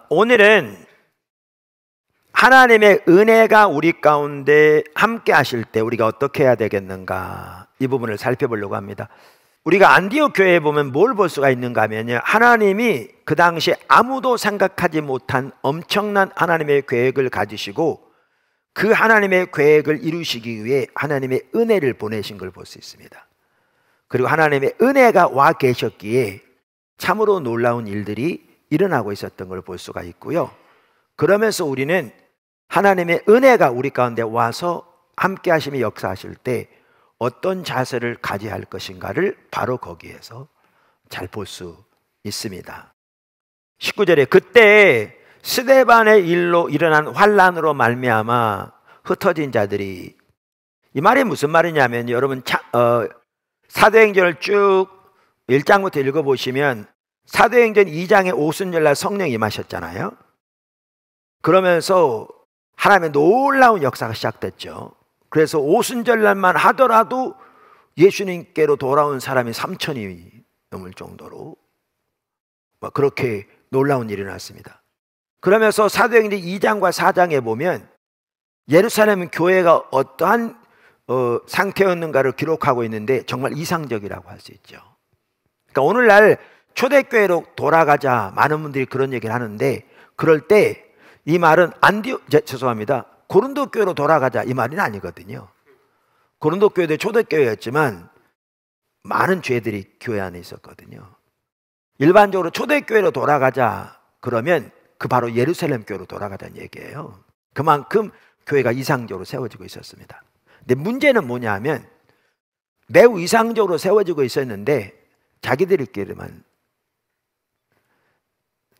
오늘은 하나님의 은혜가 우리 가운데 함께 하실 때 우리가 어떻게 해야 되겠는가, 이 부분을 살펴보려고 합니다. 우리가 안디옥 교회에 보면 뭘 볼 수가 있는가 하면요, 하나님이 그 당시에 아무도 생각하지 못한 엄청난 하나님의 계획을 가지시고 그 하나님의 계획을 이루시기 위해 하나님의 은혜를 보내신 걸 볼 수 있습니다. 그리고 하나님의 은혜가 와 계셨기에 참으로 놀라운 일들이 일어나고 있었던 걸 볼 수가 있고요. 그러면서 우리는 하나님의 은혜가 우리 가운데 와서 함께 하심이 역사하실 때 어떤 자세를 가져야 할 것인가를 바로 거기에서 잘 볼 수 있습니다. 19절에 그때 스데반의 일로 일어난 환난으로 말미암아 흩어진 자들이, 이 말이 무슨 말이냐면, 여러분 사도행전을 쭉 1장부터 읽어보시면 사도행전 2장에 오순절날 성령이 임하셨잖아요. 그러면서 하나님의 놀라운 역사가 시작됐죠. 그래서 오순절날만 하더라도 예수님께로 돌아온 사람이 3,000이 넘을 정도로 그렇게 놀라운 일이 났습니다. 그러면서 사도행전 2장과 4장에 보면 예루살렘 교회가 어떠한 상태였는가를 기록하고 있는데 정말 이상적이라고 할 수 있죠. 그러니까 오늘날 초대교회로 돌아가자, 많은 분들이 그런 얘기를 하는데, 그럴 때 이 말은 고린도 교회로 돌아가자 이 말은 아니거든요. 고린도 교회도 초대교회였지만 많은 죄들이 교회 안에 있었거든요. 일반적으로 초대교회로 돌아가자 그러면 그 바로 예루살렘 교회로 돌아가자는 얘기예요. 그만큼 교회가 이상적으로 세워지고 있었습니다. 근데 문제는 뭐냐 하면 매우 이상적으로 세워지고 있었는데 자기들끼리만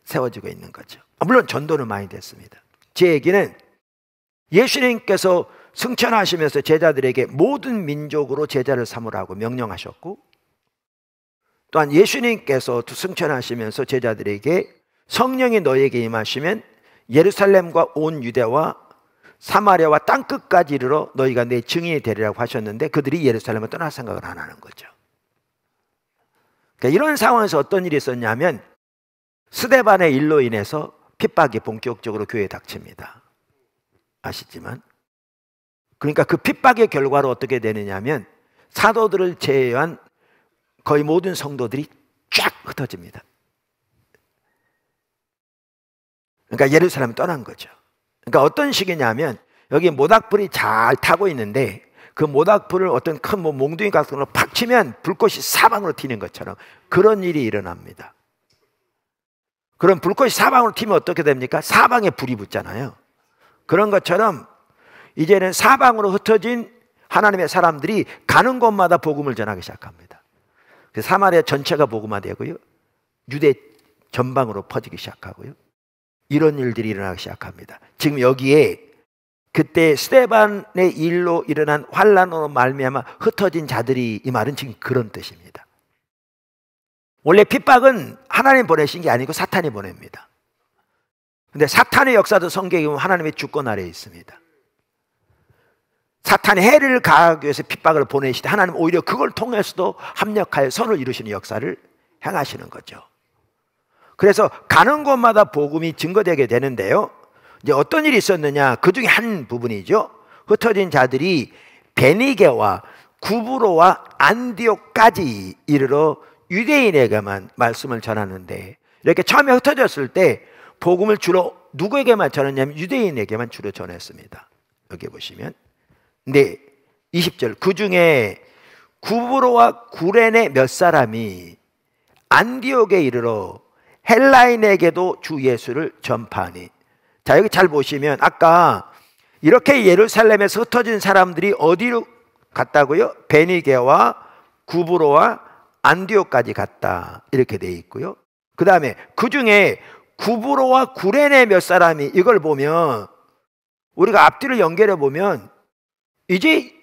세워지고 있는 거죠. 물론 전도는 많이 됐습니다. 제 얘기는 예수님께서 승천하시면서 제자들에게 모든 민족으로 제자를 삼으라고 명령하셨고, 또한 예수님께서 승천하시면서 제자들에게 성령이 너에게 임하시면 예루살렘과 온 유대와 사마리아와 땅끝까지 이르러 너희가 내 증인이 되리라고 하셨는데 그들이 예루살렘을 떠날 생각을 안 하는 거죠. 그러니까 이런 상황에서 어떤 일이 있었냐면 스데반의 일로 인해서 핍박이 본격적으로 교회에 닥칩니다. 아시지만, 그러니까 그 핍박의 결과로 어떻게 되느냐면 사도들을 제외한 거의 모든 성도들이 쫙 흩어집니다. 그러니까 예루살렘을 떠난 거죠. 그러니까 어떤 식이냐면 여기 모닥불이 잘 타고 있는데 그 모닥불을 어떤 큰 몽둥이 같은 걸로 팍 치면 불꽃이 사방으로 튀는 것처럼 그런 일이 일어납니다. 그럼 불꽃이 사방으로 튀면 어떻게 됩니까? 사방에 불이 붙잖아요. 그런 것처럼 이제는 사방으로 흩어진 하나님의 사람들이 가는 곳마다 복음을 전하기 시작합니다. 사마리아 전체가 복음화되고요, 유대 전방으로 퍼지기 시작하고요, 이런 일들이 일어나기 시작합니다. 지금 여기에 그때 스데반의 일로 일어난 환난으로 말미암아 흩어진 자들이, 이 말은 지금 그런 뜻입니다. 원래 핍박은 하나님 보내신 게 아니고 사탄이 보냅니다. 근데 사탄의 역사도 성경에 보면 하나님의 주권 아래에 있습니다. 사탄이 해를 가하기 위해서 핍박을 보내시되 하나님 오히려 그걸 통해서도 합력하여 선을 이루시는 역사를 행하시는 거죠. 그래서 가는 곳마다 복음이 증거되게 되는데요, 이제 어떤 일이 있었느냐, 그 중에 한 부분이죠. 흩어진 자들이 베니게와 구브로와 안디옥까지 이르러 유대인에게만 말씀을 전하는데, 이렇게 처음에 흩어졌을 때 복음을 주로 누구에게만 전했냐면 유대인에게만 주로 전했습니다. 여기 보시면, 네, 20절, 그 중에 구브로와 구레네 몇 사람이 안디옥에 이르러 헬라인에게도 주 예수를 전파하니. 자, 여기 잘 보시면 아까 이렇게 예루살렘에서 흩어진 사람들이 어디로 갔다고요? 베니게와 구브로와 안디옥까지 갔다, 이렇게 돼 있고요. 그 다음에 그 중에 구브로와 구레네 몇 사람이, 이걸 보면 우리가 앞뒤를 연결해 보면 이제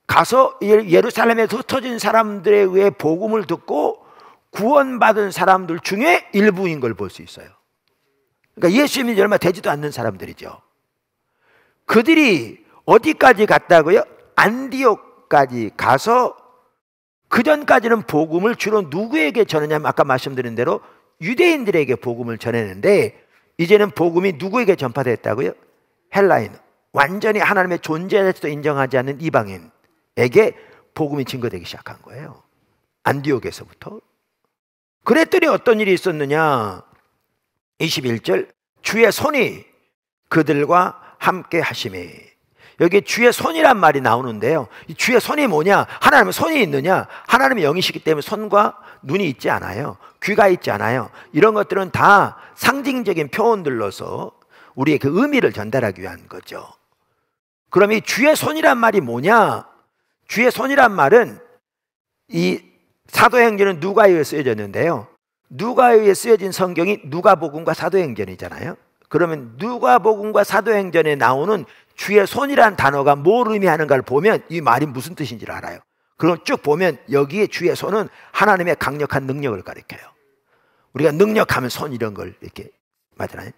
가서 예루살렘에서 흩어진 사람들에 의해 복음을 듣고 구원받은 사람들 중에 일부인 걸 볼 수 있어요. 그러니까 예수 믿는 지 얼마 되지도 않는 사람들이죠. 그들이 어디까지 갔다고요? 안디옥까지 가서, 그 전까지는 복음을 주로 누구에게 전하냐면 아까 말씀드린 대로 유대인들에게 복음을 전했는데 이제는 복음이 누구에게 전파됐다고요? 헬라인, 완전히 하나님의 존재에서도 인정하지 않는 이방인에게 복음이 증거되기 시작한 거예요. 안디옥에서부터. 그랬더니 어떤 일이 있었느냐? 21절, 주의 손이 그들과 함께 하심이. 여기 주의 손이란 말이 나오는데요, 이 주의 손이 뭐냐? 하나님은 손이 있느냐? 하나님의 영이시기 때문에 손과 눈이 있지 않아요. 귀가 있지 않아요. 이런 것들은 다 상징적인 표현들로서 우리의 그 의미를 전달하기 위한 거죠. 그럼 이 주의 손이란 말이 뭐냐? 주의 손이란 말은 이 사도행전은 누가에 의해 쓰여졌는데요, 누가에 의해 쓰여진 성경이 누가복음과 사도행전이잖아요. 그러면 누가복음과 사도행전에 나오는 주의 손이란 단어가 뭘 의미하는가를 보면 이 말이 무슨 뜻인지를 알아요. 그럼 쭉 보면 여기에 주의 손은 하나님의 강력한 능력을 가리켜요. 우리가 능력하면 손 이런 걸 이렇게 맞잖아요.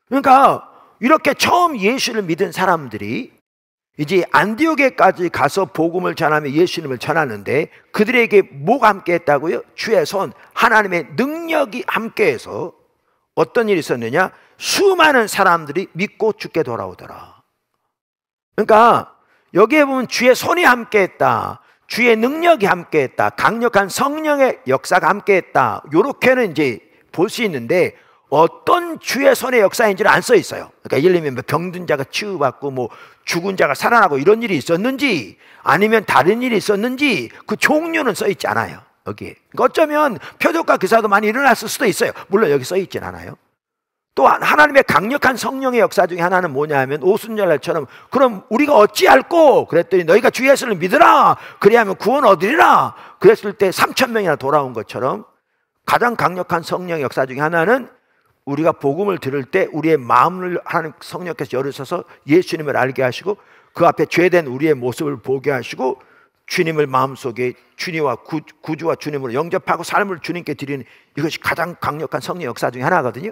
그러니까 이렇게 처음 예수를 믿은 사람들이 이제 안디옥에까지 가서 복음을 전하며 예수님을 전하는데 그들에게 뭐가 함께 했다고요? 주의 손, 하나님의 능력이 함께해서 어떤 일이 있었느냐? 수많은 사람들이 믿고 주께 돌아오더라. 그러니까 여기에 보면 주의 손이 함께했다, 주의 능력이 함께했다, 강력한 성령의 역사가 함께했다, 요렇게는 이제 볼 수 있는데 어떤 주의 손의 역사인지는 안 써 있어요. 그러니까 예를 들면 병든 자가 치유받고 뭐 죽은 자가 살아나고 이런 일이 있었는지 아니면 다른 일이 있었는지 그 종류는 써 있지 않아요, 여기에. 그러니까 어쩌면 표적과 기사도 많이 일어났을 수도 있어요. 물론 여기 써 있진 않아요. 또 하나님의 강력한 성령의 역사 중에 하나는 뭐냐 하면 오순절날처럼 그럼 우리가 어찌할꼬? 그랬더니 너희가 주 예수를 믿으라, 그리하면 구원 얻으리라. 그랬을 때 3,000명이나 돌아온 것처럼 가장 강력한 성령의 역사 중에 하나는 우리가 복음을 들을 때 우리의 마음을 하나님 성령께서 열으셔서 예수님을 알게 하시고 그 앞에 죄된 우리의 모습을 보게 하시고 주님을 마음속에 주님과 구주와 주님으로 영접하고 삶을 주님께 드리는, 이것이 가장 강력한 성령의 역사 중에 하나거든요.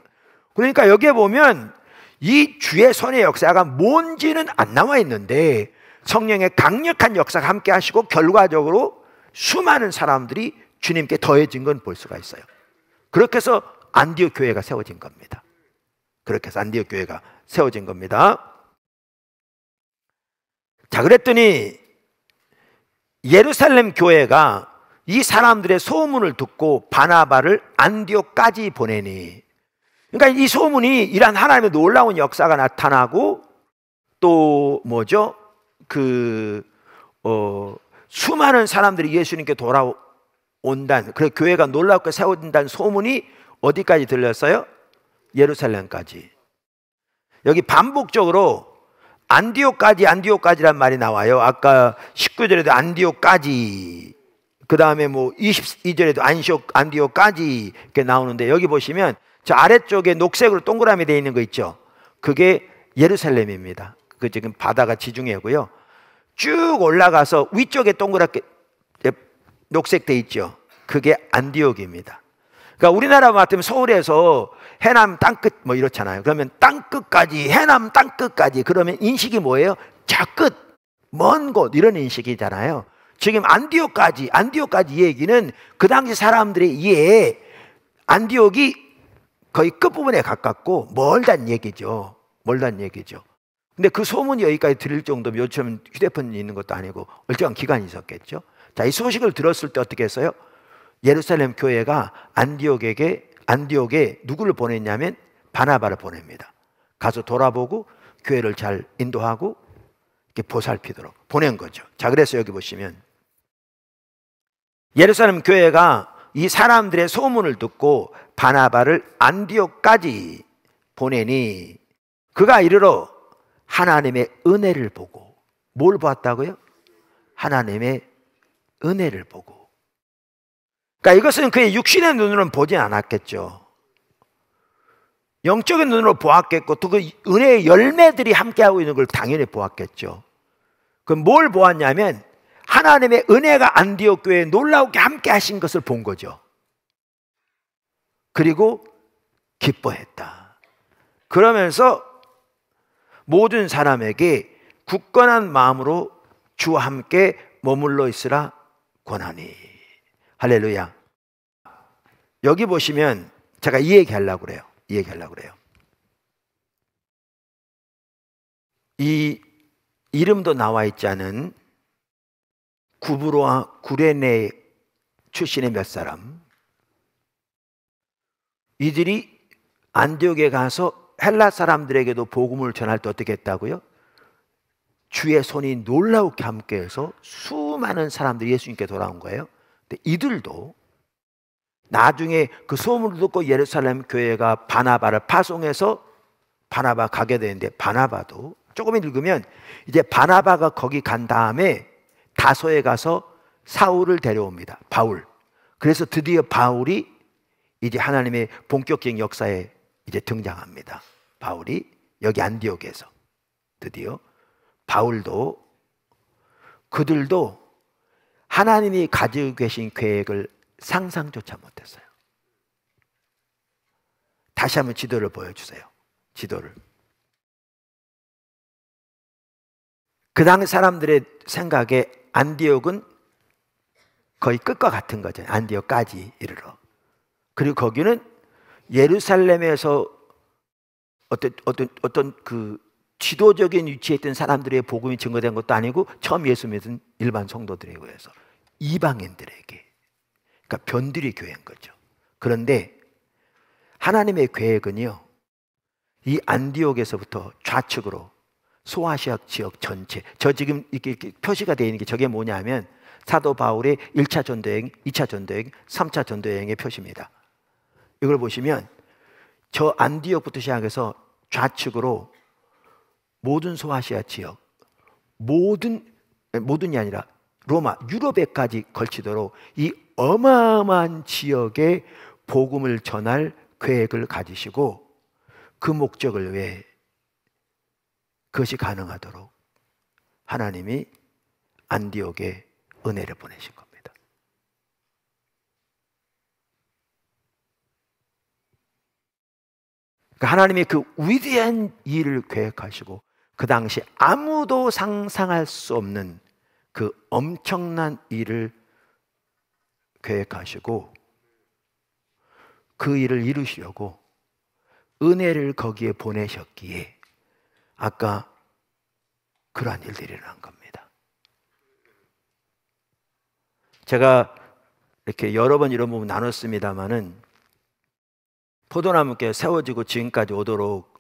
그러니까 여기에 보면 이 주의 손의 역사가 뭔지는 안 나와 있는데 성령의 강력한 역사가 함께 하시고 결과적으로 수많은 사람들이 주님께 더해진 건 볼 수가 있어요. 그렇게 해서 안디옥 교회가 세워진 겁니다. 그렇게 해서 안디옥 교회가 세워진 겁니다. 자, 그랬더니 예루살렘 교회가 이 사람들의 소문을 듣고 바나바를 안디옥까지 보내니, 그러니까 이 소문이 이러한 하나님의 놀라운 역사가 나타나고 또 뭐죠? 수많은 사람들이 예수님께 돌아온다는, 그래 교회가 놀랍게 세워진다는 소문이 어디까지 들렸어요? 예루살렘까지. 여기 반복적으로 안디옥까지란 말이 나와요. 아까 19절에도 안디옥까지, 그 다음에 뭐 22절에도 안디옥까지 이렇게 나오는데 여기 보시면 저 아래쪽에 녹색으로 동그라미 되어 있는 거 있죠? 그게 예루살렘입니다. 그 지금 바다가 지중해고요. 쭉 올라가서 위쪽에 동그랗게 녹색 되어 있죠? 그게 안디옥입니다. 그러니까 우리나라 같으면 서울에서 해남 땅끝 뭐 이렇잖아요. 그러면 땅끝까지, 해남 땅끝까지, 그러면 인식이 뭐예요? 저 끝, 먼 곳, 이런 인식이잖아요. 지금 안디옥까지 얘기는 그 당시 사람들의 이해에 안디옥이 거의 끝부분에 가깝고 멀다는 얘기죠. 근데 그 소문이 여기까지 들릴 정도면 요즘 휴대폰이 있는 것도 아니고 일정한 기간이 있었겠죠. 자, 이 소식을 들었을 때 어떻게 했어요? 예루살렘 교회가 안디옥에 누구를 보냈냐면 바나바를 보냅니다. 가서 돌아보고 교회를 잘 인도하고 이렇게 보살피도록 보낸 거죠. 자, 그래서 여기 보시면 예루살렘 교회가 이 사람들의 소문을 듣고 바나바를 안디옥까지 보내니 그가 이르러 하나님의 은혜를 보고, 뭘 보았다고요? 하나님의 은혜를 보고. 그러니까 이것은 그의 육신의 눈으로는 보진 않았겠죠. 영적인 눈으로 보았겠고 또 그 은혜의 열매들이 함께하고 있는 걸 당연히 보았겠죠. 그럼 뭘 보았냐면 하나님의 은혜가 안디옥 교회에 놀라우게 함께 하신 것을 본 거죠. 그리고 기뻐했다. 그러면서 모든 사람에게 굳건한 마음으로 주와 함께 머물러 있으라 권하니. 할렐루야. 여기 보시면 제가 이 얘기 하려고 그래요. 이 이름도 나와 있지 않은 구브로와 구레네 출신의 몇 사람, 이들이 안디옥에 가서 헬라 사람들에게도 복음을 전할 때 어떻게 했다고요? 주의 손이 놀라우게 함께해서 수많은 사람들이 예수님께 돌아온 거예요. 근데 이들도 나중에 그 소문을 듣고 예루살렘 교회가 바나바를 파송해서 바나바 가게 되는데, 바나바도 조금 읽으면 이제 바나바가 거기 간 다음에 다소에 가서 사울을 데려옵니다. 바울. 그래서 드디어 바울이 이제 하나님의 본격적인 역사에 이제 등장합니다. 바울이 여기 안디옥에서 드디어 바울도, 그들도 하나님이 가지고 계신 계획을 상상조차 못했어요. 다시 한번 지도를 보여주세요. 지도를. 그 당시 사람들의 생각에 안디옥은 거의 끝과 같은 거죠. 안디옥까지 이르러. 그리고 거기는 예루살렘에서 어떤 그 지도적인 위치에 있던 사람들의 복음이 증거된 것도 아니고, 처음 예수 믿은 일반 성도들에 의해서 이방인들에게, 그러니까 변두리 교회인 거죠. 그런데 하나님의 계획은요, 이 안디옥에서부터 좌측으로 소아시아 지역 전체, 저 지금 이렇게 표시가 되어 있는 게 저게 뭐냐면 사도 바울의 1차 전도여행, 2차 전도여행, 3차 전도여행의 표시입니다. 이걸 보시면 저 안디옥부터 시작해서 좌측으로 모든 소아시아 지역, 모든이 아니라 로마, 유럽에까지 걸치도록 이 어마어마한 지역에 복음을 전할 계획을 가지시고, 그 목적을 위해 그것이 가능하도록 하나님이 안디옥에 은혜를 보내신 겁니다. 그러니까 하나님이 그 위대한 일을 계획하시고, 그 당시 아무도 상상할 수 없는 그 엄청난 일을 계획하시고, 그 일을 이루시려고 은혜를 거기에 보내셨기에 아까 그러한 일들이 일어난 겁니다. 제가 이렇게 여러 번 이런 부분 나눴습니다마는, 포도나무께 세워지고 지금까지 오도록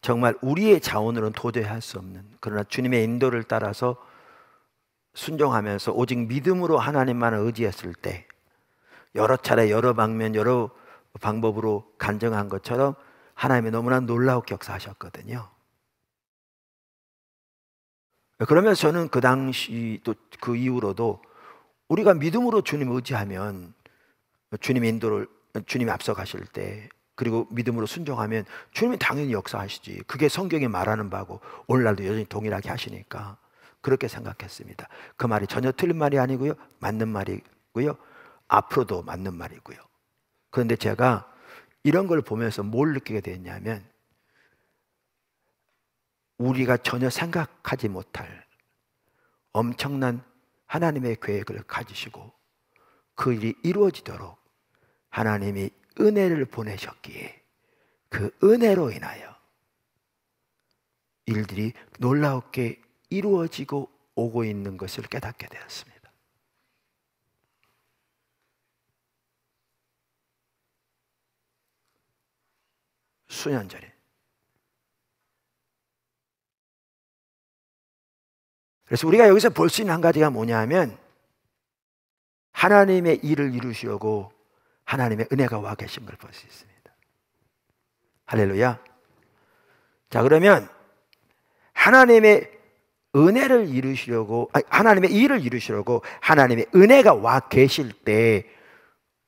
정말 우리의 자원으로는 도저히 할 수 없는, 그러나 주님의 인도를 따라서 순종하면서 오직 믿음으로 하나님만을 의지했을 때 여러 차례 여러 방면 여러 방법으로 간증한 것처럼 하나님이 너무나 놀라우게 역사하셨거든요. 그러면서 저는 그 당시 또 그 이후로도 우리가 믿음으로 주님 의지하면, 주님 인도를, 주님이 앞서 가실 때, 그리고 믿음으로 순종하면 주님이 당연히 역사하시지. 그게 성경이 말하는 바고 오늘날도 여전히 동일하게 하시니까 그렇게 생각했습니다. 그 말이 전혀 틀린 말이 아니고요, 맞는 말이고요, 앞으로도 맞는 말이고요. 그런데 제가 이런 걸 보면서 뭘 느끼게 됐냐면, 우리가 전혀 생각하지 못할 엄청난 하나님의 계획을 가지시고 그 일이 이루어지도록 하나님이 은혜를 보내셨기에 그 은혜로 인하여 일들이 놀라웠게 이루어지고 오고 있는 것을 깨닫게 되었습니다. 수년 전에. 그래서 우리가 여기서 볼 수 있는 한 가지가 뭐냐면, 하나님의 일을 이루시려고 하나님의 은혜가 와 계신 걸 볼 수 있습니다. 할렐루야. 자, 그러면 하나님의 은혜를 이루시려고, 하나님의 일을 이루시려고 하나님의 은혜가 와 계실 때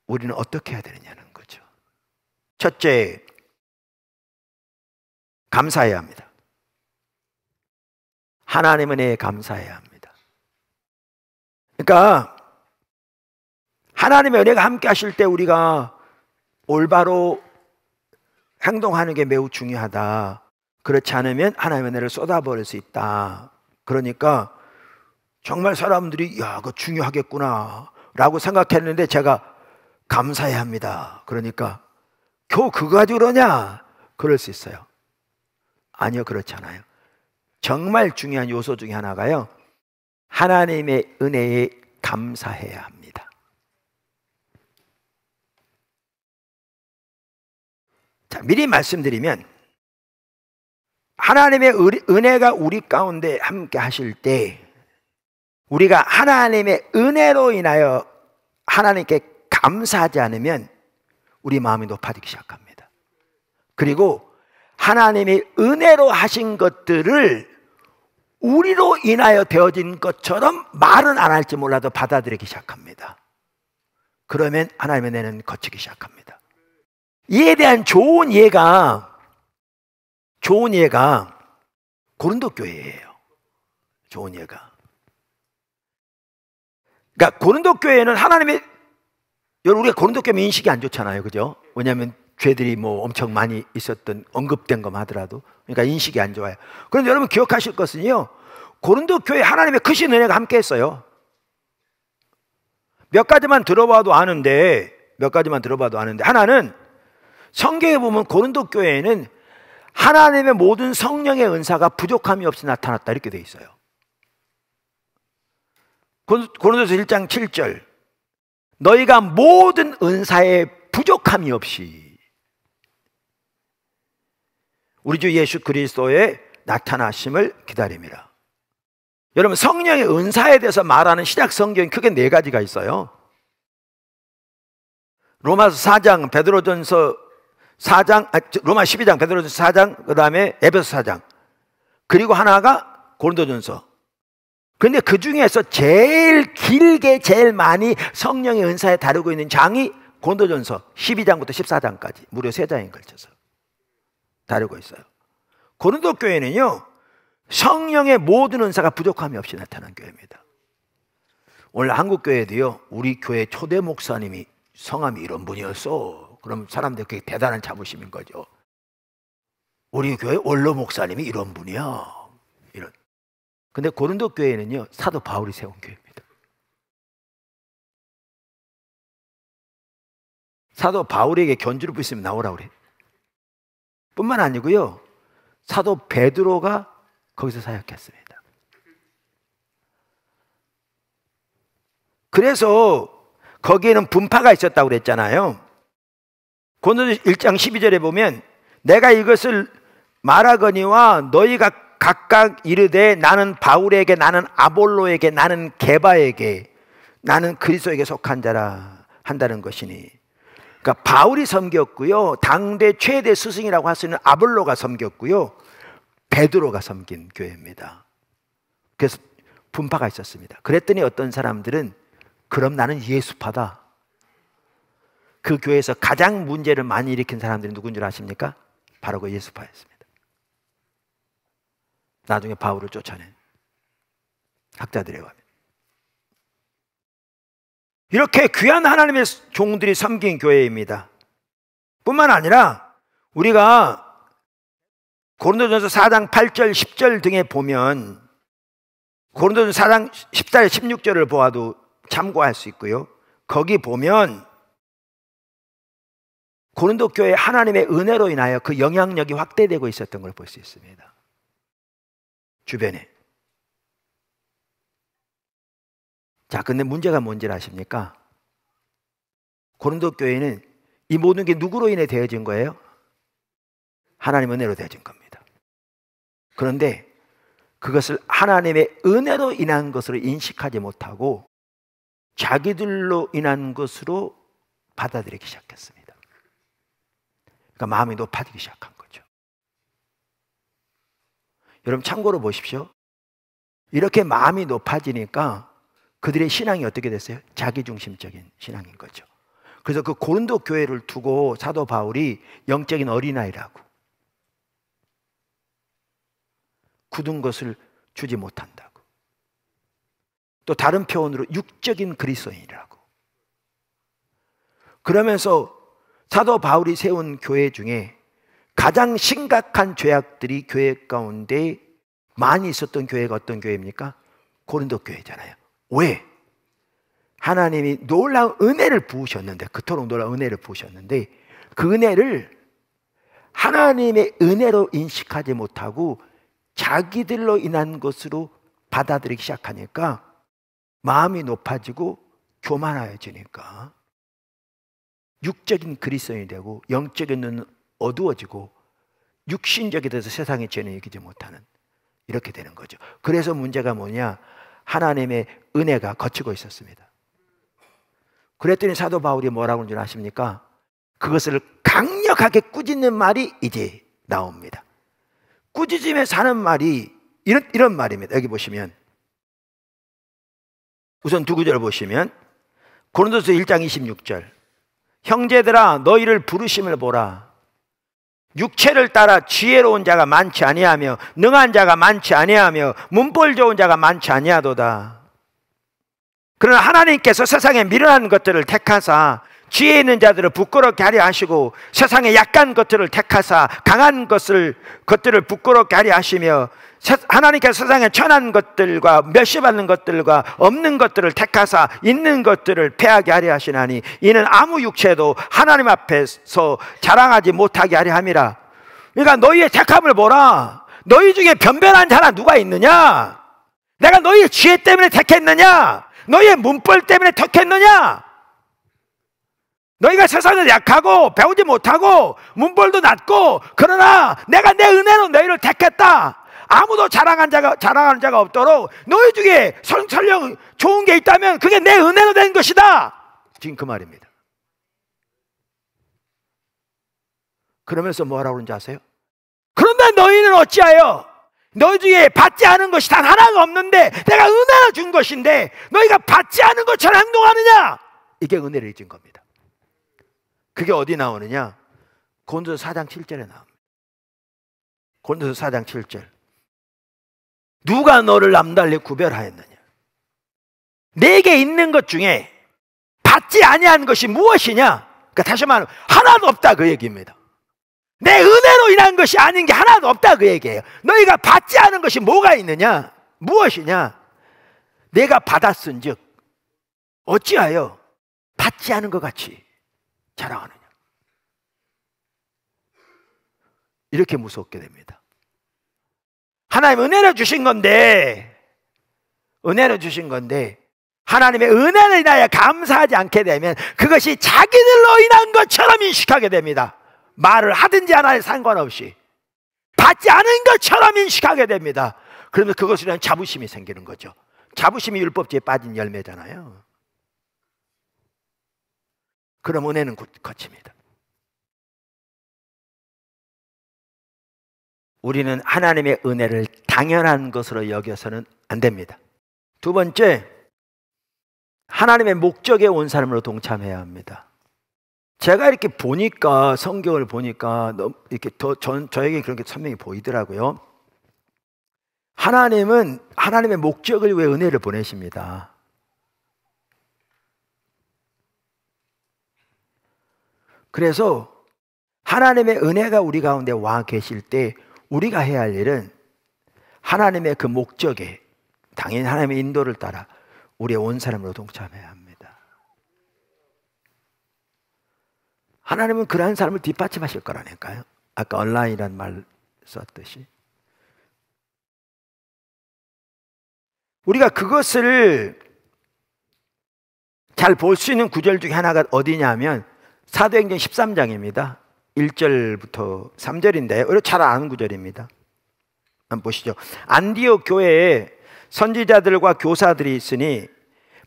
우리는 어떻게 해야 되느냐는 거죠. 첫째, 감사해야 합니다. 하나님 은혜에 감사해야 합니다. 그러니까 하나님의 은혜가 함께 하실 때 우리가 올바로 행동하는 게 매우 중요하다. 그렇지 않으면 하나님의 은혜를 쏟아버릴 수 있다. 그러니까 정말 사람들이 야, 그거 중요하겠구나 라고 생각했는데 제가 감사해야 합니다. 그러니까 겨우 그거 가지고 그러냐? 그럴 수 있어요. 아니요, 그렇지 않아요. 정말 중요한 요소 중에 하나가요, 하나님의 은혜에 감사해야 합니다. 자, 미리 말씀드리면 하나님의 은혜가 우리 가운데 함께 하실 때 우리가 하나님의 은혜로 인하여 하나님께 감사하지 않으면 우리 마음이 높아지기 시작합니다. 그리고 하나님이 은혜로 하신 것들을 우리로 인하여 되어진 것처럼 말은 안 할지 몰라도 받아들이기 시작합니다. 그러면 하나님의 은혜는 거치기 시작합니다. 이에 대한 좋은 예가 고린도 교회예요. 좋은 예가. 그러니까 고린도 교회는 하나님의, 여러분 우리가 고린도 교회 인식이 안 좋잖아요, 그죠? 왜냐하면 죄들이 뭐 엄청 많이 있었던, 언급된 것만 하더라도, 그러니까 인식이 안 좋아요. 그런데 여러분 기억하실 것은요, 고린도 교회 하나님의 크신 은혜가 함께했어요. 몇 가지만 들어봐도 아는데 하나는 성경에 보면 고린도 교회에는 하나님의 모든 성령의 은사가 부족함이 없이 나타났다 이렇게 되어 있어요. 고린도서 1장 7절, 너희가 모든 은사에 부족함이 없이 우리 주 예수 그리스도의 나타나심을 기다림이라. 여러분 성령의 은사에 대해서 말하는 신약 성경이 크게 4가지가 있어요. 로마서 4장, 베드로전서 4장, 로마 12장, 베드로전서 4장, 그 다음에 에베소 4장, 그리고 하나가 고린도전서. 그런데 그 중에서 제일 길게 제일 많이 성령의 은사에 다루고 있는 장이 고린도전서 12장부터 14장까지 무려 3장에 걸쳐서 다루고 있어요. 고린도 교회는요, 성령의 모든 은사가 부족함이 없이 나타난 교회입니다. 오늘 한국 교회도요, 우리 교회 초대 목사님이 성함이 이런 분이었어. 그럼 사람들 그게 대단한 자부심인 거죠. 우리 교회 원로 목사님이 이런 분이야. 이런. 근데 고린도 교회는요, 사도 바울이 세운 교회입니다. 사도 바울에게 견주를 부리시면 나오라 그래. 뿐만 아니고요, 사도 베드로가 거기서 사역했습니다. 그래서 거기에는 분파가 있었다고 그랬잖아요. 고린도서 1장 12절에 보면 내가 이것을 말하거니와 너희가 각각 이르되 나는 바울에게, 나는 아볼로에게, 나는 게바에게, 나는 그리스도에게 속한 자라 한다는 것이니. 그러니까 바울이 섬겼고요, 당대 최대 스승이라고 할 수 있는 아볼로가 섬겼고요, 베드로가 섬긴 교회입니다. 그래서 분파가 있었습니다. 그랬더니 어떤 사람들은 그럼 나는 예수파다. 그 교회에서 가장 문제를 많이 일으킨 사람들이 누군 줄 아십니까? 바로 그 예수파였습니다. 나중에 바울을 쫓아낸 학자들에 의하면. 이렇게 귀한 하나님의 종들이 섬긴 교회입니다. 뿐만 아니라 우리가 고린도전서 4장 8절 10절 등에 보면, 고린도전서 4장 14절 16절을 보아도 참고할 수 있고요, 거기 보면 고린도 교회 하나님의 은혜로 인하여 그 영향력이 확대되고 있었던 걸 볼 수 있습니다. 주변에. 자, 근데 문제가 뭔지 아십니까? 고린도 교회는 이 모든 게 누구로 인해 되어진 거예요? 하나님의 은혜로 되어진 겁니다. 그런데 그것을 하나님의 은혜로 인한 것으로 인식하지 못하고 자기들로 인한 것으로 받아들이기 시작했습니다. 그러니까 마음이 높아지기 시작한 거죠. 여러분 참고로 보십시오. 이렇게 마음이 높아지니까 그들의 신앙이 어떻게 됐어요? 자기중심적인 신앙인 거죠. 그래서 그 고린도 교회를 두고 사도 바울이 영적인 어린아이라고, 굳은 것을 주지 못한다고, 또 다른 표현으로 육적인 그리스도인이라고. 그러면서 사도 바울이 세운 교회 중에 가장 심각한 죄악들이 교회 가운데 많이 있었던 교회가 어떤 교회입니까? 고린도 교회잖아요. 왜? 하나님이 놀라운 은혜를 부으셨는데, 그토록 놀라운 은혜를 부으셨는데 그 은혜를 하나님의 은혜로 인식하지 못하고 자기들로 인한 것으로 받아들이기 시작하니까 마음이 높아지고 교만해지니까 육적인 그리스도인이 되고 영적인 눈은 어두워지고 육신적이 돼서 세상의 죄는 이기지 못하는, 이렇게 되는 거죠. 그래서 문제가 뭐냐? 하나님의 은혜가 거치고 있었습니다. 그랬더니 사도 바울이 뭐라고 하는 줄 아십니까? 그것을 강력하게 꾸짖는 말이 이제 나옵니다. 꾸짖으면서 하는 말이 이런 말입니다. 여기 보시면 우선 두 구절을 보시면 고린도서 1장 26절, 형제들아 너희를 부르심을 보라. 육체를 따라 지혜로운 자가 많지 아니하며 능한 자가 많지 아니하며 문벌 좋은 자가 많지 아니하도다. 그러나 하나님께서 세상에 미련한 것들을 택하사 지혜 있는 자들을 부끄럽게 하려 하시고 세상에 약한 것들을 택하사 강한 것들을 부끄럽게 하려 하시며 하나님께서 세상에 천한 것들과 멸시받는 것들과 없는 것들을 택하사 있는 것들을 패하게 하려 하시나니 이는 아무 육체도 하나님 앞에서 자랑하지 못하게 하려 함이라. 그러니까 너희의 택함을 보라. 너희 중에 변변한 자나 누가 있느냐? 내가 너희의 지혜 때문에 택했느냐? 너희의 문벌 때문에 택했느냐? 너희가 세상에 약하고 배우지 못하고 문벌도 낮고, 그러나 내가 내 은혜로 너희를 택했다. 아무도 자랑하는 자가 없도록 너희 중에 설령 좋은 게 있다면 그게 내 은혜로 된 것이다. 지금 그 말입니다. 그러면서 뭐라고 그러는지 아세요? 그런데 너희는 어찌하여 너희 중에 받지 않은 것이 단 하나가 없는데 내가 은혜를 준 것인데 너희가 받지 않은 것처럼 행동하느냐? 이게 은혜를 잊은 겁니다. 그게 어디 나오느냐? 고린도서 4장 7절에 나옵니다. 고린도서 4장 7절. 누가 너를 남달리 구별하였느냐? 내게 있는 것 중에 받지 아니한 것이 무엇이냐? 그러니까 다시 말하면 하나도 없다, 그 얘기입니다. 내 은혜로 인한 것이 아닌 게 하나도 없다, 그 얘기예요. 너희가 받지 않은 것이 뭐가 있느냐? 무엇이냐? 내가 받았은즉 어찌하여 받지 않은 것 같이 자랑하느냐? 이렇게 무섭게 됩니다. 하나님 은혜를 주신 건데, 하나님의 은혜를 인하여 감사하지 않게 되면 그것이 자기들로 인한 것처럼 인식하게 됩니다. 말을 하든지 안 하든지 상관없이 받지 않은 것처럼 인식하게 됩니다. 그러면 그것으로 인한 자부심이 생기는 거죠. 자부심이 율법주의에 빠진 열매잖아요. 그럼 은혜는 거칩니다. 우리는 하나님의 은혜를 당연한 것으로 여겨서는 안 됩니다. 두 번째, 하나님의 목적에 온 사람으로 동참해야 합니다. 제가 이렇게 보니까, 성경을 보니까 이렇게 저에게 그런 게 선명히 보이더라고요. 하나님은 하나님의 목적을 위해 은혜를 보내십니다. 그래서 하나님의 은혜가 우리 가운데 와 계실 때 우리가 해야 할 일은 하나님의 그 목적에, 당연히 하나님의 인도를 따라 우리의 온 사람으로 동참해야 합니다. 하나님은 그러한 사람을 뒷받침하실 거라니까요. 아까 온라인이라는 말 썼듯이. 우리가 그것을 잘 볼 수 있는 구절 중에 하나가 어디냐면 사도행전 13장입니다. 1절부터 3절인데 잘 아는 구절입니다. 한번 보시죠. 안디옥 교회에 선지자들과 교사들이 있으니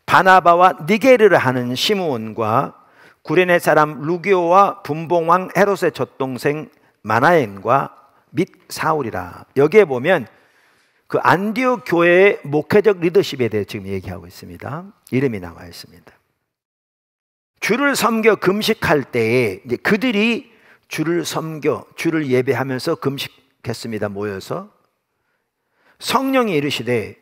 바나바와 니게르를 하는 시므온과 구레네 사람 루기오와 분봉왕 헤롯의 젖동생 마나엔과 및 사울이라. 여기에 보면 그 안디옥 교회의 목회적 리더십에 대해 지금 얘기하고 있습니다. 이름이 나와 있습니다. 주를 섬겨 금식할 때에 이제 그들이 주를 섬겨 주를 예배하면서 금식했습니다. 모여서 성령이 이르시되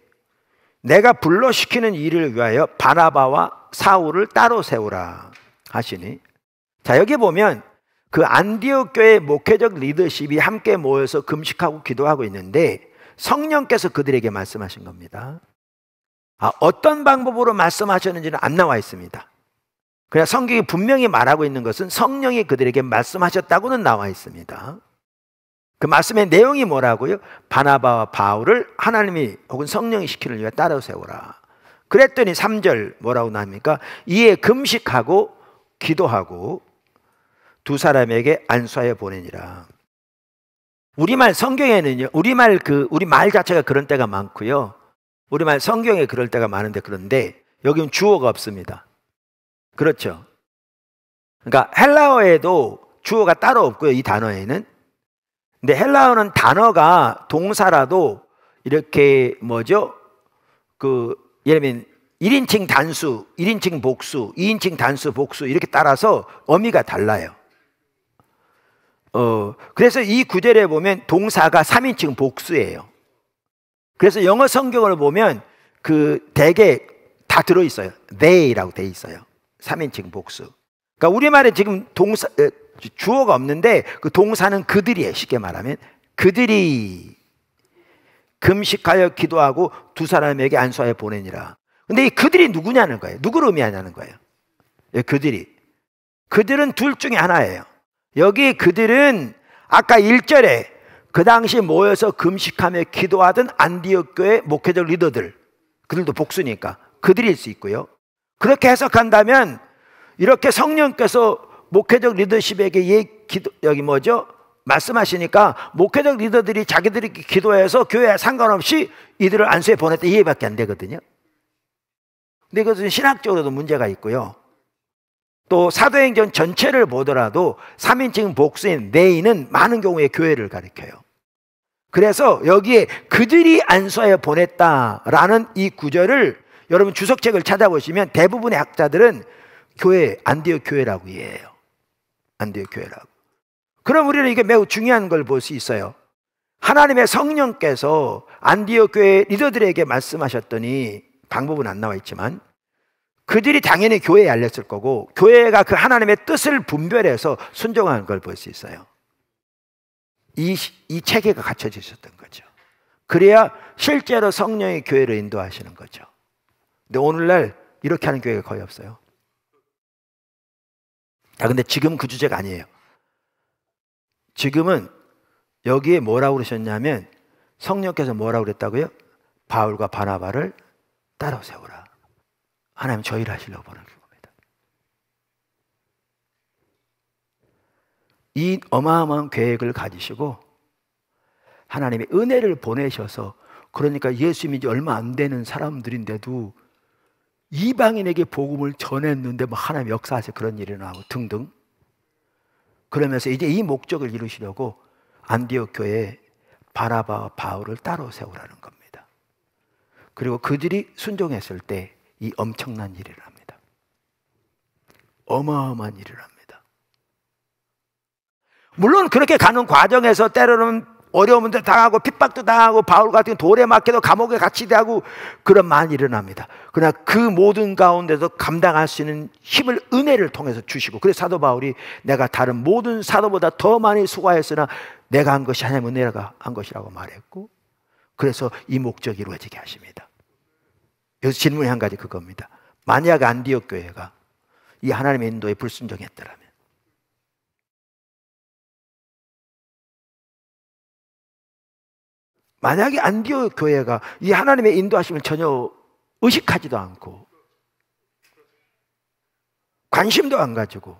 내가 불러시키는 일을 위하여 바나바와 사울을 따로 세우라 하시니, 자 여기 보면 그 안디옥 교회 목회적 리더십이 함께 모여서 금식하고 기도하고 있는데 성령께서 그들에게 말씀하신 겁니다. 어떤 방법으로 말씀하셨는지는 안 나와 있습니다. 그냥 성경이 분명히 말하고 있는 것은 성령이 그들에게 말씀하셨다고는 나와 있습니다. 그 말씀의 내용이 뭐라고요? 바나바와 바울을 하나님이 혹은 성령이 시키는 일에 따라 세우라. 그랬더니 3절 뭐라고 나옵니까? 이에 금식하고 기도하고 두 사람에게 안수하여 보내니라. 우리말 성경에는요, 우리 말 자체가 그런 때가 많고요. 우리말 성경에 그럴 때가 많은데, 그런데 여기는 주어가 없습니다. 그렇죠? 그러니까 헬라어에도 주어가 따로 없고요, 이 단어에는. 근데 헬라어는 단어가 동사라도 이렇게 예를 들면 1인칭 단수, 1인칭 복수, 2인칭 단수, 복수 이렇게 따라서 어미가 달라요. 그래서 이 구절에 보면 동사가 3인칭 복수예요. 그래서 영어 성경을 보면 대개 다 들어있어요. they라고 돼 있어요. 3인칭 복수. 그러니까 우리말에 지금 주어가 없는데 그 동사는 그들이에요. 쉽게 말하면 그들이 금식하여 기도하고 두 사람에게 안수하여 보내니라. 근데 이 그들이 누구냐는 거예요. 누구를 의미하냐는 거예요. 그들은 둘 중에 하나예요. 여기 그들은 아까 1절에 그 당시 모여서 금식하며 기도하던 안디옥 교회 목회적 리더들, 그들도 복수니까 그들일 수 있고요. 그렇게 해석한다면 이렇게 성령께서 목회적 리더십에게 말씀하시니까 목회적 리더들이 자기들이 기도해서 교회에 상관없이 이들을 안수해 보냈다, 이해밖에 안 되거든요. 근데 이것은 신학적으로도 문제가 있고요. 또 사도행전 전체를 보더라도 3인칭 복수인 네이는 많은 경우에 교회를 가리켜요. 그래서 여기에 그들이 안수하여 보냈다라는 이 구절을 여러분 주석책을 찾아보시면 대부분의 학자들은 안디옥 교회라고 이해해요. 안디옥 교회라고. 그럼 우리는 이게 매우 중요한 걸 볼 수 있어요. 하나님의 성령께서 안디옥 교회 리더들에게 말씀하셨더니, 방법은 안 나와 있지만 그들이 당연히 교회에 알렸을 거고, 교회가 그 하나님의 뜻을 분별해서 순종하는 걸 볼 수 있어요. 이 체계가 갖춰져 있었던 거죠. 그래야 실제로 성령이 교회를 인도하시는 거죠. 근데 오늘날 이렇게 하는 교회가 거의 없어요. 근데 지금 그 주제가 아니에요. 지금은 여기에 뭐라고 그러셨냐면, 성령께서 뭐라고 그랬다고요? 바울과 바나바를 따로 세우라. 하나님 저 일을 하시려고 보내는 겁니다. 이 어마어마한 계획을 가지시고 하나님의 은혜를 보내셔서, 그러니까 예수님이 이제 얼마 안 되는 사람들인데도 이방인에게 복음을 전했는데 하나님 역사하셔서 그런 일이 일어나고 등등. 그러면서 이제 이 목적을 이루시려고 안디옥 교회에 바나바와 바울을 따로 세우라는 겁니다. 그리고 그들이 순종했을 때 이 엄청난 일을 합니다. 어마어마한 일을 합니다. 물론 그렇게 가는 과정에서 때로는 어려움도 당하고 핍박도 당하고 바울 같은 돌에 맞게도 감옥에 갇히고 그런 많이 일어납니다. 그러나 그 모든 가운데서 감당할 수 있는 힘을 은혜를 통해서 주시고, 그래서 사도 바울이 내가 다른 모든 사도보다 더 많이 수고하였으나 내가 한 것이 하나님의 은혜가 한 것이라고 말했고, 그래서 이 목적이 이루어지게 하십니다. 여기서 질문이 한 가지 그겁니다. 만약 안디옥 교회가 이 하나님의 인도에 불순종했더라면, 만약에 안디옥 교회가 이 하나님의 인도하심을 전혀 의식하지도 않고 관심도 안 가지고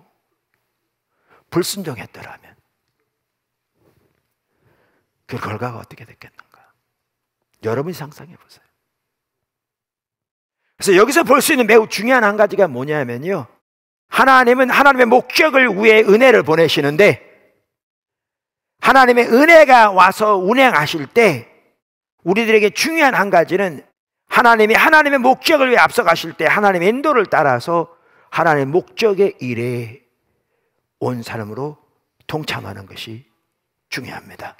불순종했더라면 그 결과가 어떻게 됐겠는가? 여러분이 상상해 보세요. 그래서 여기서 볼 수 있는 매우 중요한 한 가지가 뭐냐면요, 하나님은 하나님의 목적을 위해 은혜를 보내시는데, 하나님의 은혜가 와서 운행하실 때 우리들에게 중요한 한 가지는 하나님이 하나님의 목적을 위해 앞서가실 때 하나님의 인도를 따라서 하나님의 목적의 일에 온 사람으로 동참하는 것이 중요합니다.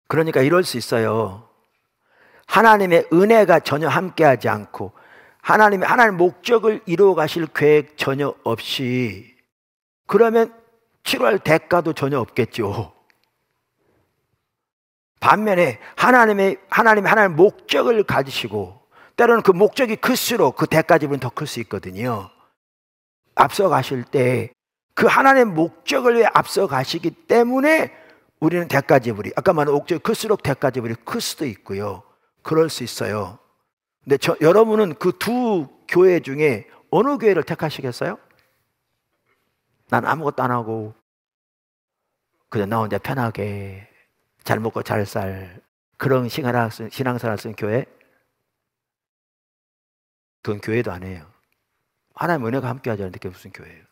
그러니까 이럴 수 있어요. 하나님의 은혜가 전혀 함께하지 않고 하나님의 목적을 이루어 가실 계획 전혀 없이, 그러면 치료할 대가도 전혀 없겠죠. 반면에 하나님의 목적을 가지시고, 때로는 그 목적이 클수록 그 대가 지분이 더 클 수 있거든요. 앞서 가실 때 그 하나님의 목적을 위해 앞서 가시기 때문에 우리는 대가지불이, 아까 말한 옥죄 클수록 대가지불이 클 수도 있고요. 그럴 수 있어요. 근데 여러분은 그 두 교회 중에 어느 교회를 택하시겠어요? 난 아무것도 안 하고 그냥 나 혼자 편하게 잘 먹고 잘 살 그런 신앙생활을 쓴 교회? 그건 교회도 아니에요. 하나님의 은혜가 함께 하지 않는데 그게 무슨 교회예요?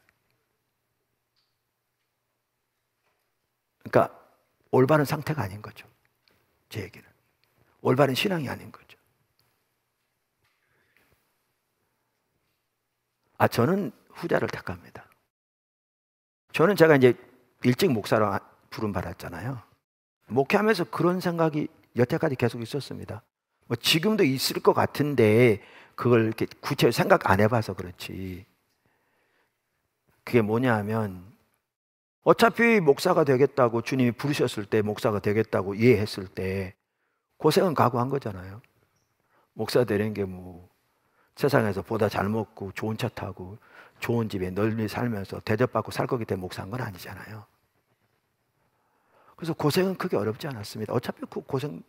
그러니까 올바른 상태가 아닌 거죠. 제 얘기는 올바른 신앙이 아닌 거죠. 저는 후자를 택합니다. 저는 제가 이제 일찍 목사로 부름 받았잖아요. 목회하면서 그런 생각이 여태까지 계속 있었습니다. 뭐 지금도 있을 것 같은데 그걸 이렇게 구체적으로 생각 안 해봐서 그렇지. 그게 뭐냐 하면 어차피 목사가 되겠다고 주님이 부르셨을 때 목사가 되겠다고 이해했을 때 고생은 각오한 거잖아요. 목사 되는 게 뭐 세상에서 보다 잘 먹고 좋은 차 타고 좋은 집에 널리 살면서 대접받고 살 거기 때문에 목사한 건 아니잖아요. 그래서 고생은 크게 어렵지 않았습니다. 어차피 그 고생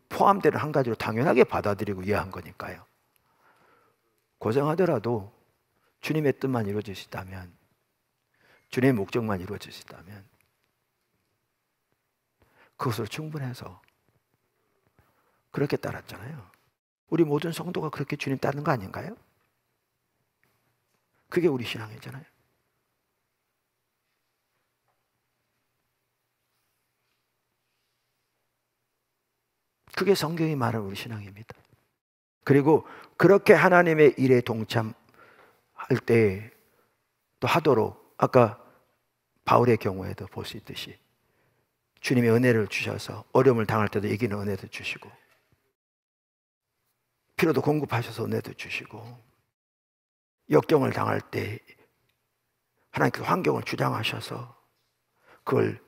포함되는 한 가지로 당연하게 받아들이고 이해한 거니까요. 고생하더라도 주님의 뜻만 이루어지시다면, 주님의 목적만 이루어지시다면 그것으로 충분해서 그렇게 따랐잖아요. 우리 모든 성도가 그렇게 주님 따르는 거 아닌가요? 그게 우리 신앙이잖아요. 그게 성경이 말하는 우리 신앙입니다. 그리고 그렇게 하나님의 일에 동참할 때 또 하도록, 아까 바울의 경우에도 볼 수 있듯이 주님의 은혜를 주셔서 어려움을 당할 때도 이기는 은혜도 주시고 필요도 공급하셔서 은혜도 주시고 역경을 당할 때 하나님께서 환경을 주장하셔서 그걸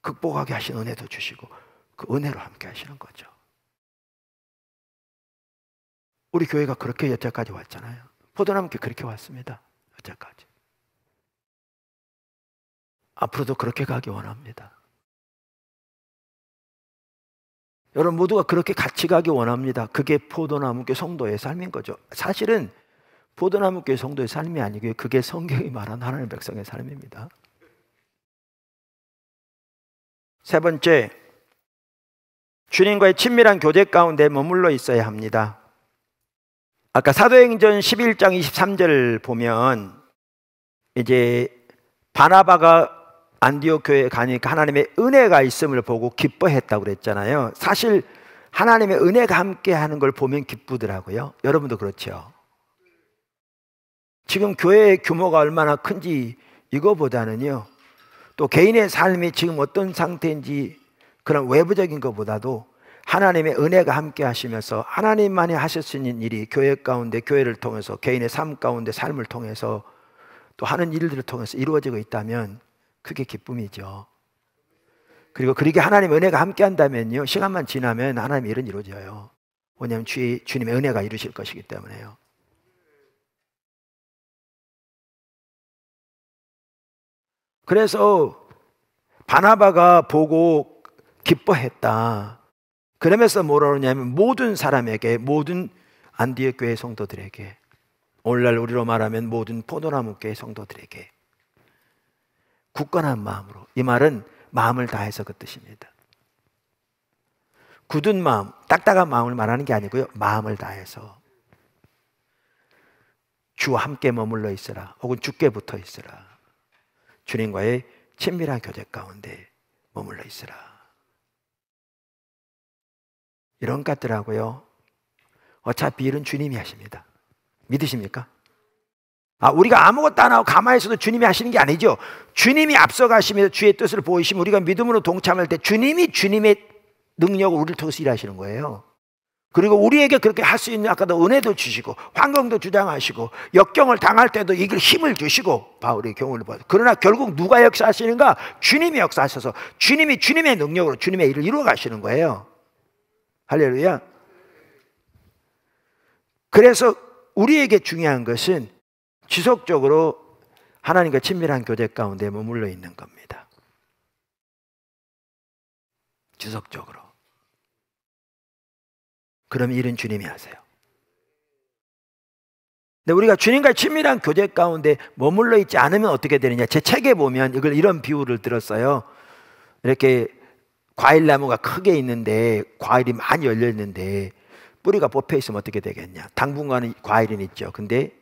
극복하게 하신 은혜도 주시고 그 은혜로 함께 하시는 거죠. 우리 교회가 그렇게 여태까지 왔잖아요. 포도나무교회 그렇게 왔습니다. 여태까지. 앞으로도 그렇게 가기 원합니다. 여러분 모두가 그렇게 같이 가기 원합니다. 그게 포도나무교회 성도의 삶인 거죠. 사실은 포도나무교회 성도의 삶이 아니고요, 그게 성경이 말한 하나님의 백성의 삶입니다. 세 번째, 주님과의 친밀한 교제 가운데 머물러 있어야 합니다. 아까 사도행전 11장 23절 보면 이제 바나바가 안디옥 교회에 가니까 하나님의 은혜가 있음을 보고 기뻐했다고 그랬잖아요. 사실 하나님의 은혜가 함께하는 걸 보면 기쁘더라고요. 여러분도 그렇죠? 지금 교회의 규모가 얼마나 큰지 이거보다는요, 또 개인의 삶이 지금 어떤 상태인지 그런 외부적인 것보다도 하나님의 은혜가 함께 하시면서 하나님만이 하실 수 있는 일이 교회 가운데, 교회를 통해서, 개인의 삶 가운데 삶을 통해서 또 하는 일들을 통해서 이루어지고 있다면 그게 기쁨이죠. 그리고 그렇게 하나님의 은혜가 함께 한다면요, 시간만 지나면 하나님의 일은 이루어져요. 왜냐하면 주님의 은혜가 이루실 것이기 때문에요. 그래서 바나바가 보고 기뻐했다. 그러면서 뭐라 그러냐면 모든 사람에게, 모든 안디옥 교회 성도들에게, 오늘날 우리로 말하면 모든 포도나무 교회 성도들에게 굳건한 마음으로, 이 말은 마음을 다해서 그 뜻입니다. 굳은 마음, 딱딱한 마음을 말하는 게 아니고요, 마음을 다해서 주와 함께 머물러 있으라, 혹은 주께 붙어 있으라, 주님과의 친밀한 교제 가운데 머물러 있으라. 이런 것 같더라고요. 어차피 일은 주님이 하십니다. 믿으십니까? 우리가 아무것도 안 하고 가만히 있어도 주님이 하시는 게 아니죠. 주님이 앞서가시면서 주의 뜻을 보이시면 우리가 믿음으로 동참할 때 주님이 주님의 능력을 우리를 통해서 일하시는 거예요. 그리고 우리에게 그렇게 할 수 있는 아까도 은혜도 주시고 환경도 주장하시고 역경을 당할 때도 이걸 힘을 주시고, 바울의 경우를 봐서. 그러나 결국 누가 역사하시는가? 주님이 역사하셔서 주님이 주님의 능력으로 주님의 일을 이루어 가시는 거예요. 할렐루야. 그래서 우리에게 중요한 것은 지속적으로 하나님과 친밀한 교제 가운데 머물러 있는 겁니다. 지속적으로. 그럼 일은 주님이 하세요. 근데 우리가 주님과 친밀한 교제 가운데 머물러 있지 않으면 어떻게 되느냐? 제 책에 보면 이런 비유를 들었어요. 이렇게 과일나무가 크게 있는데 과일이 많이 열려 있는데 뿌리가 뽑혀 있으면 어떻게 되겠냐? 당분간은 과일은 있죠. 근데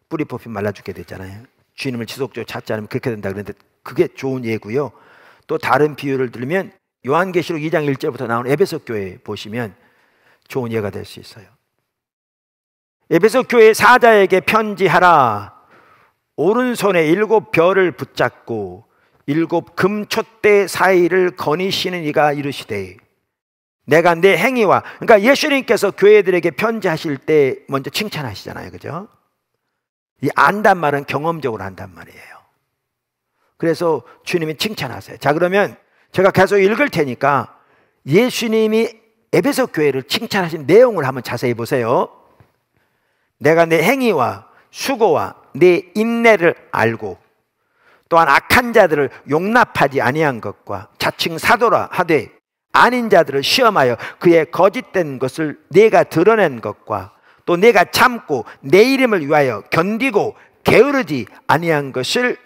뿌리 뽑히면 말라 죽게 되잖아요. 주님을 지속적으로 찾지 않으면 그렇게 된다 그랬는데 그게 좋은 예고요. 또 다른 비유를 들으면 요한계시록 2장 1절부터 나오는 에베소 교회 보시면 좋은 예가 될 수 있어요. 에베소 교회 사자에게 편지하라. 오른손에 7 별을 붙잡고 7 금촛대 사이를 거니시는 이가 이르시되 내가 내 행위와, 그러니까 예수님께서 교회들에게 편지하실 때 먼저 칭찬하시잖아요. 그죠? 이 안단 말은 경험적으로 한단 말이에요. 그래서 주님이 칭찬하세요. 자, 그러면 제가 계속 읽을 테니까 예수님이 에베소 교회를 칭찬하신 내용을 한번 자세히 보세요. 내가 내 행위와 수고와 내 인내를 알고 또한 악한 자들을 용납하지 아니한 것과 자칭 사도라 하되 아닌 자들을 시험하여 그의 거짓된 것을 내가 드러낸 것과 또 내가 참고 내 이름을 위하여 견디고 게으르지 아니한 것을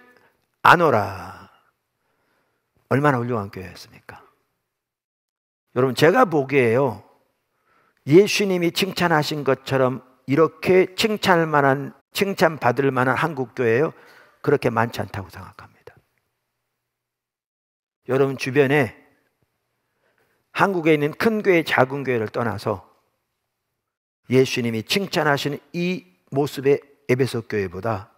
아노라. 얼마나 훌륭한 교회였습니까? 여러분, 제가 보기에요, 예수님이 칭찬하신 것처럼 이렇게 칭찬받을 만한 한국교회요, 그렇게 많지 않다고 생각합니다. 여러분 주변에 한국에 있는 큰 교회, 작은 교회를 떠나서 예수님이 칭찬하시는 이 모습의 에베소 교회보다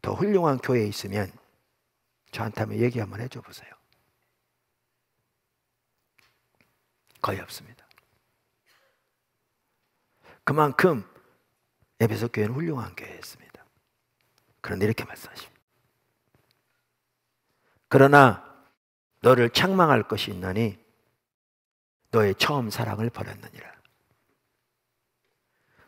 더 훌륭한 교회에 있으면 저한테 한번 얘기 한번 해줘 보세요. 거의 없습니다. 그만큼 에베소 교회는 훌륭한 교회였습니다. 그런데 이렇게 말씀하십니다. 그러나 너를 책망할 것이 있나니 너의 처음 사랑을 버렸느니라.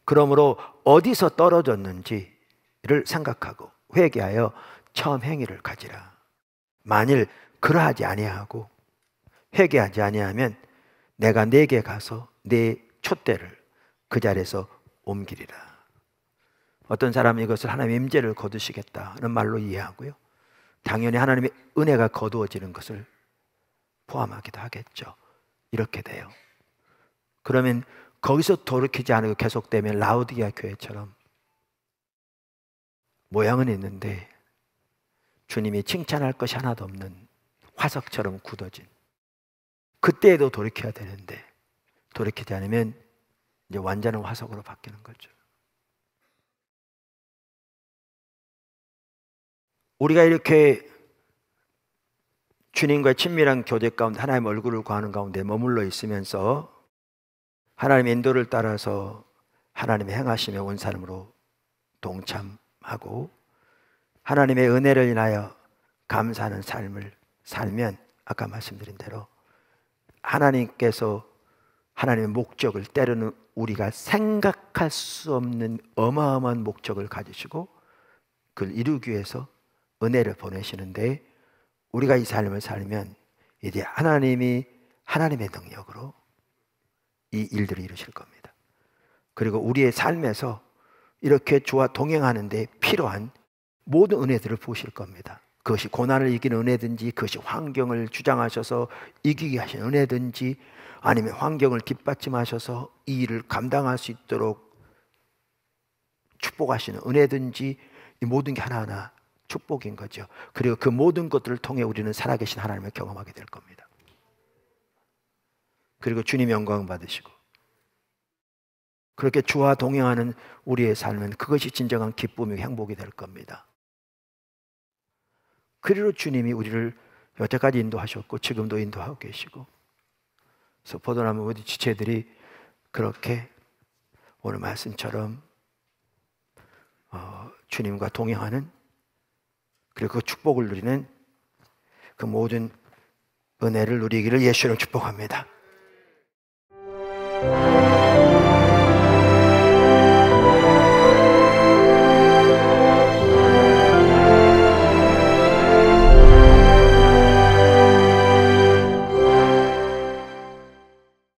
그러므로 어디서 떨어졌는지를 생각하고 회개하여 처음 행위를 가지라. 만일 그러하지 아니하고 회개하지 아니하면 내가 네게 가서 네 촛대를 그 자리에서 옮기리라. 어떤 사람은 이것을 하나님의 임재를 거두시겠다는 말로 이해하고요, 당연히 하나님의 은혜가 거두어지는 것을 포함하기도 하겠죠. 이렇게 돼요. 그러면 거기서 돌이키지 않고 계속되면 라우디게아 교회처럼 모양은 있는데 주님이 칭찬할 것이 하나도 없는 화석처럼 굳어진, 그때에도 돌이켜야 되는데 돌이키지 않으면 이제 완전한 화석으로 바뀌는 거죠. 우리가 이렇게 주님과의 친밀한 교제 가운데 하나님의 얼굴을 구하는 가운데 머물러 있으면서 하나님의 인도를 따라서 하나님의 행하심에 온 사람으로 동참하고 하나님의 은혜를 인하여 감사하는 삶을 살면 아까 말씀드린 대로 하나님께서 하나님의 목적을, 때로는 우리가 생각할 수 없는 어마어마한 목적을 가지시고 그걸 이루기 위해서 은혜를 보내시는데, 우리가 이 삶을 살면 이제 하나님이 하나님의 능력으로 이 일들을 이루실 겁니다. 그리고 우리의 삶에서 이렇게 주와 동행하는 데 필요한 모든 은혜들을 보실 겁니다. 그것이 고난을 이기는 은혜든지, 그것이 환경을 주장하셔서 이기게 하신 은혜든지, 아니면 환경을 뒷받침하셔서 이 일을 감당할 수 있도록 축복하시는 은혜든지, 이 모든 게 하나하나 축복인 거죠. 그리고 그 모든 것들을 통해 우리는 살아계신 하나님을 경험하게 될 겁니다. 그리고 주님 영광 받으시고, 그렇게 주와 동행하는 우리의 삶은 그것이 진정한 기쁨이고 행복이 될 겁니다. 그리로 주님이 우리를 여태까지 인도하셨고 지금도 인도하고 계시고, 그래서 포도나무 모든 지체들이 그렇게 오늘 말씀처럼 주님과 동행하는, 그리고 그 축복을 누리는 그 모든 은혜를 누리기를 예수로 축복합니다.